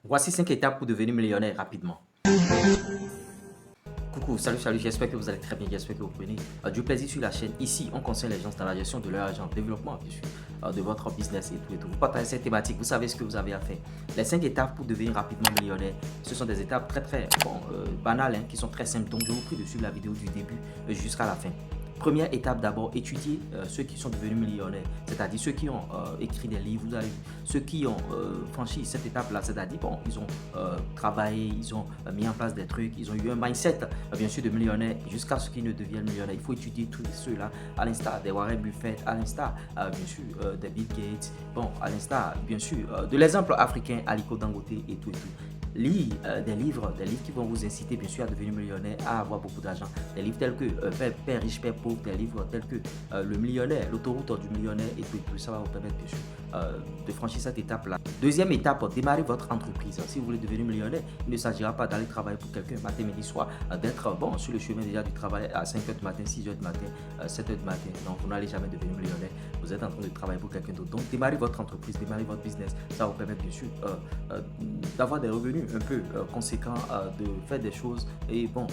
Voici 5 étapes pour devenir millionnaire rapidement. Coucou, salut, j'espère que vous allez très bien, j'espère que vous prenez du plaisir sur la chaîne. Ici, on conseille les gens dans la gestion de leur argent, développement bien sûr, de votre business et tout et tout. Vous partagez cette thématique, vous savez ce que vous avez à faire. Les 5 étapes pour devenir rapidement millionnaire, ce sont des étapes très banales, qui sont très simples. Donc, je vous prie de suivre la vidéo du début jusqu'à la fin. Première étape d'abord, étudier ceux qui sont devenus millionnaires, c'est-à-dire ceux qui ont écrit des livres, vous avez vu, ceux qui ont franchi cette étape-là, c'est-à-dire bon, ils ont travaillé, ils ont mis en place des trucs, ils ont eu un mindset bien sûr de millionnaire jusqu'à ce qu'ils ne deviennent millionnaires. Il faut étudier tous ceux-là, à l'instar des Warren Buffett, à l'instar bien sûr des Bill Gates, bon, à l'instar bien sûr de l'exemple africain Aliko Dangote et tout et tout. Lire des livres qui vont vous inciter bien sûr à devenir millionnaire, à avoir beaucoup d'argent. Des livres tels que Père riche, Père pauvre, des livres tels que Le millionnaire, l'autoroute du millionnaire et tout ça va vous permettre bien sûr de franchir cette étape-là. Deuxième étape, démarrer votre entreprise. Si vous voulez devenir millionnaire, il ne s'agira pas d'aller travailler pour quelqu'un matin, midi, soir, d'être bon sur le chemin déjà du travail à 5h du matin, 6h du matin, 7h du matin. Donc vous n'allez jamais devenir millionnaire. Vous êtes en train de travailler pour quelqu'un d'autre. Donc démarrez votre entreprise, démarrez votre business. Ça va vous permettre bien sûr d'avoir des revenus un peu conséquent, de faire des choses et bon,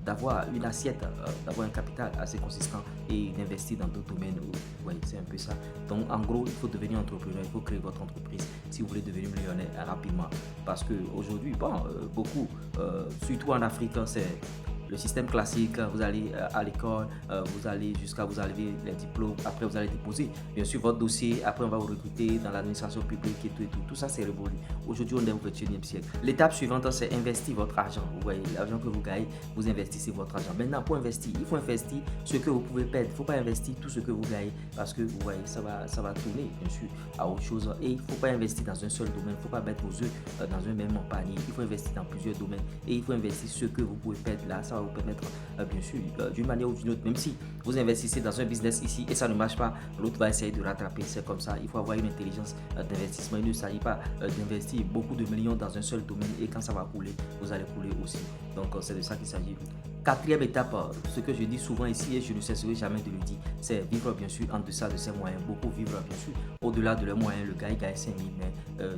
d'avoir une assiette, d'avoir un capital assez consistant et d'investir dans d'autres domaines. Vous voyez, c'est un peu ça. Donc en gros, il faut devenir entrepreneur, il faut créer votre entreprise si vous voulez devenir millionnaire rapidement. Parce qu'aujourd'hui, bon, beaucoup, surtout en Afrique, c'est le système classique. Vous allez à l'école, vous allez jusqu'à vous arriver les diplômes, après vous allez déposer bien sûr votre dossier, après on va vous recruter dans l'administration publique et tout et tout. Tout ça c'est révolu. Aujourd'hui on est au 21e siècle. L'étape suivante c'est investir votre argent. Vous voyez, l'argent que vous gagnez, vous investissez votre argent. Maintenant pour investir, il faut investir ce que vous pouvez perdre. Il ne faut pas investir tout ce que vous gagnez parce que vous voyez, ça va tourner bien sûr à autre chose. Et il ne faut pas investir dans un seul domaine. Il ne faut pas mettre vos œufs dans un même panier. Il faut investir dans plusieurs domaines et il faut investir ce que vous pouvez perdre là. Ça va vous permettre bien sûr d'une manière ou d'une autre, même si vous investissez dans un business ici et ça ne marche pas, l'autre va essayer de rattraper. C'est comme ça, il faut avoir une intelligence d'investissement. Il ne s'agit pas d'investir beaucoup de millions dans un seul domaine et quand ça va couler, vous allez couler aussi. Donc c'est de ça qu'il s'agit. Quatrième étape, ce que je dis souvent ici et je ne cesserai jamais de le dire, c'est vivre bien sûr en deçà de ses moyens. Beaucoup vivre bien sûr au-delà de leurs moyens. Le gars il gagne 5 000, mais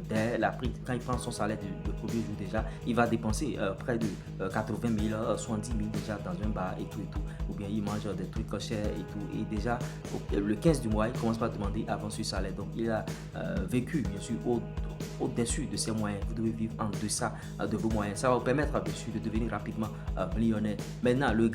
dès quand il prend son salaire de premier jour déjà, il va dépenser près de 80 000, 70 000 déjà dans un bar et tout. Ou bien il mange des trucs chers et tout. Et déjà, le 15 du mois, il commence par demander avant ce salaire. Donc il a vécu bien sûr au-dessus de ses moyens. Vous devez vivre en deçà de vos moyens. Ça va vous permettre bien sûr de devenir rapidement millionnaire. Maintenant, le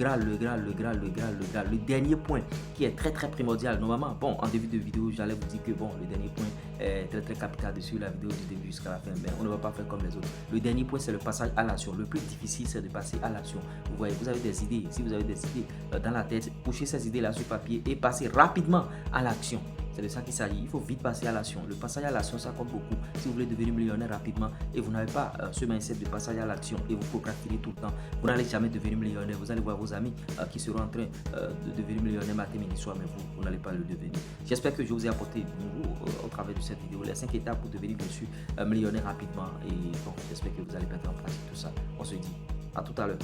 dernier point qui est très primordial. Normalement, bon, en début de vidéo, j'allais vous dire que bon, le dernier point est très capital dessus la vidéo du début jusqu'à la fin, mais on ne va pas faire comme les autres. Le dernier point, c'est le passage à l'action. Le plus difficile, c'est de passer à l'action. Vous voyez, vous avez des idées. Si vous avez des idées dans la tête, couchez ces idées-là sur papier et passez rapidement à l'action. C'est de ça qu'il s'agit. Il faut vite passer à l'action. Le passage à l'action, ça compte beaucoup. Si vous voulez devenir millionnaire rapidement et vous n'avez pas ce mindset de passage à l'action et vous procrastinez tout le temps, vous n'allez jamais devenir millionnaire. Vous allez voir vos amis qui seront en train de devenir millionnaire matin, midi, soir, mais vous n'allez pas le devenir. J'espère que je vous ai apporté du nouveau au travers de cette vidéo. Les 5 étapes pour devenir bien sûr millionnaire rapidement. Et bon, j'espère que vous allez mettre en pratique tout ça. On se dit à tout à l'heure.